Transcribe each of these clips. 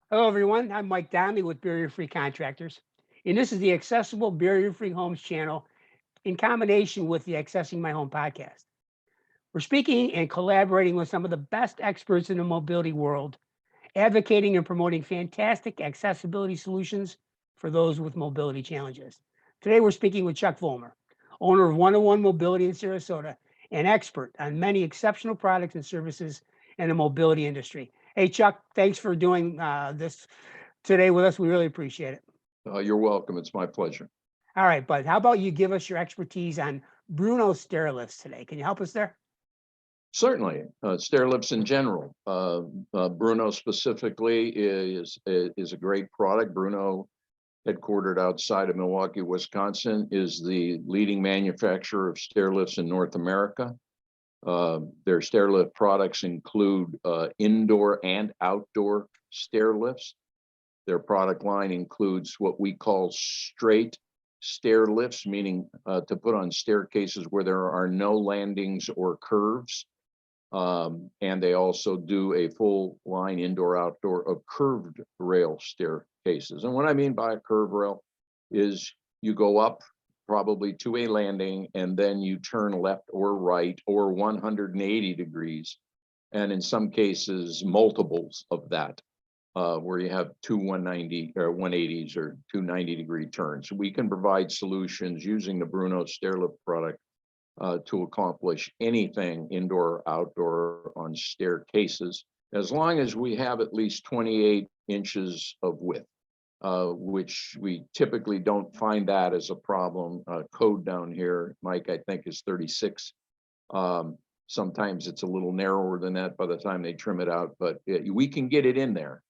Hello, everyone. I'm Mike Donnelly with Barrier Free Contractors, and this is the Accessible Barrier Free Homes channel in combination with the Accessing My Home podcast. We're speaking and collaborating with some of the best experts in the mobility world, advocating and promoting fantastic accessibility solutions for those with mobility challenges. Today, we're speaking with Chuck Vollmer, owner of 101 Mobility in Sarasota, an expert on many exceptional products and services in the mobility industry. Hey, Chuck, thanks for doing this today with us. We really appreciate it. You're welcome. It's my pleasure. All right, bud. How about you give us your expertise on Bruno Stair Lifts today? Can you help us there? Certainly, stair lifts in general. Bruno specifically is a great product. Bruno, headquartered outside of Milwaukee, Wisconsin, is the leading manufacturer of stair lifts in North America. Their stair lift products include indoor and outdoor stair lifts. Their product line includes what we call straight stair lifts, meaning to put on staircases where there are no landings or curves. And they also do a full line indoor outdoor of curved rail staircases. And what I mean by a curved rail is you go up probably to a landing and then you turn left or right or 180 degrees. And in some cases, multiples of that, where you have two 190 or 180s or 290-degree turns. We can provide solutions using the Bruno Stairlift product to accomplish anything indoor or outdoor on staircases, as long as we have at least 28 inches of width, which we typically don't find that as a problem. Code down here, Mike, I think is 36. Sometimes it's a little narrower than that by the time they trim it out, but we can get it in there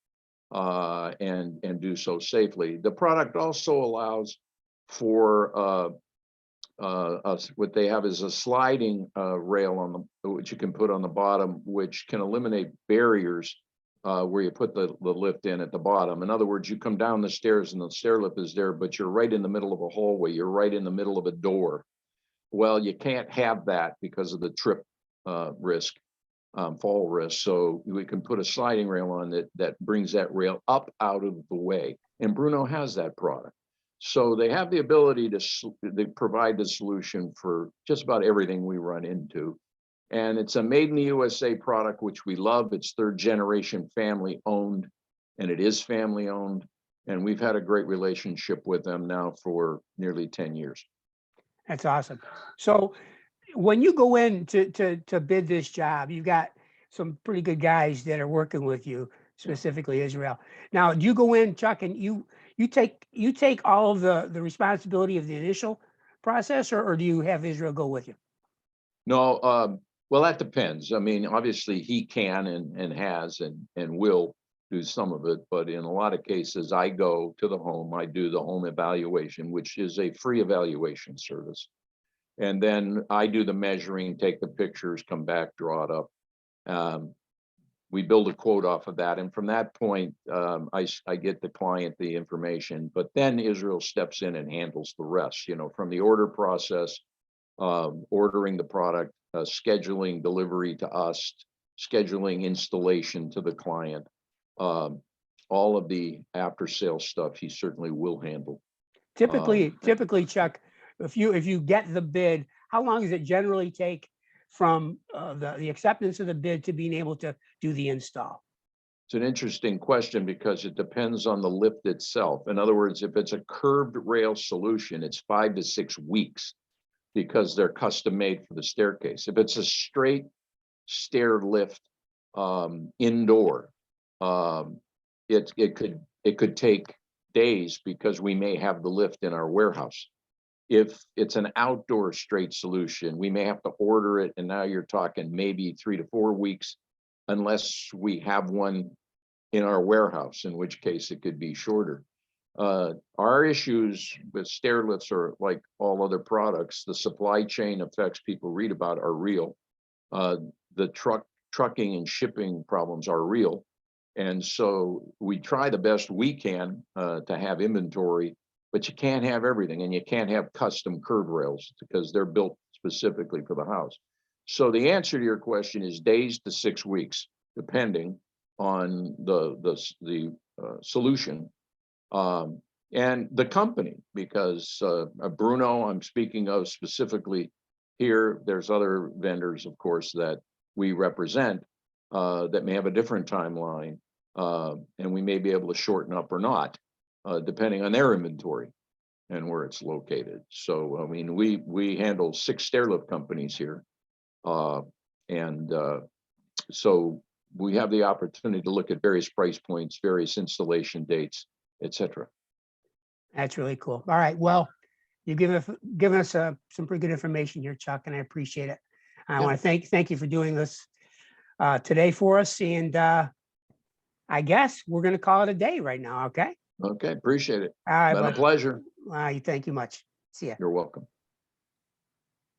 and do so safely. The product also allows for what they have is a sliding rail on the which you can put on the bottom, which can eliminate barriers where you put the lift in at the bottom. In other words, you come down the stairs and the stair lift is there, but you're right in the middle of a hallway. You're right in the middle of a door. Well, you can't have that because of the trip risk, fall risk. So we can put a sliding rail on that brings that rail up out of the way. And Bruno has that product. So they have the ability to provide the solution for just about everything we run into. And it's a made in the USA product, which we love. It's third generation family owned, and it is family owned. And we've had a great relationship with them now for nearly 10 years. That's awesome. So when you go in to bid this job, you've got some pretty good guys that are working with you, specifically Israel. Now, do you go in, Chuck, and you take all of the responsibility of the initial process, or do you have Israel go with you? No, well, that depends. I mean, obviously he can and has and will do some of it, but in a lot of cases, I go to the home, I do the home evaluation, which is a free evaluation service. And then I do the measuring, take the pictures, come back, draw it up. We build a quote off of that. And from that point, I get the client the information, but then Israel steps in and handles the rest, from the order process, ordering the product, scheduling delivery to us, scheduling installation to the client, all of the after sales stuff he certainly will handle. Typically, Chuck, if you get the bid, how long does it generally take from the acceptance of the bid to being able to do the install? It's an interesting question because it depends on the lift itself. In other words, if it's a curved rail solution, it's 5 to 6 weeks because they're custom made for the staircase. If it's a straight stair lift indoor, it could take days because we may have the lift in our warehouse. If it's an outdoor straight solution, we may have to order it, and now you're talking maybe 3 to 4 weeks, unless we have one in our warehouse, in which case it could be shorter. Our issues with stair lifts are like all other products. The supply chain effects people read about are real. The trucking and shipping problems are real. And so we try the best we can to have inventory, but you can't have everything, and you can't have custom curve rails because they're built specifically for the house. So the answer to your question is days to 6 weeks, depending. on the solution. And the company, because Bruno, I'm speaking of specifically here, there's other vendors, of course, that we represent that may have a different timeline, and we may be able to shorten up or not, depending on their inventory and where it's located. So, I mean, we handle 6 stairlift companies here. So we have the opportunity to look at various price points, various installation dates, etc. That's really cool. All right. Well, you've given us some pretty good information here, Chuck, and I appreciate it. I want to thank you for doing this today for us. And I guess we're going to call it a day right now. Okay. Okay, appreciate it. All right. Been a pleasure. Thank you much. See ya. You're welcome.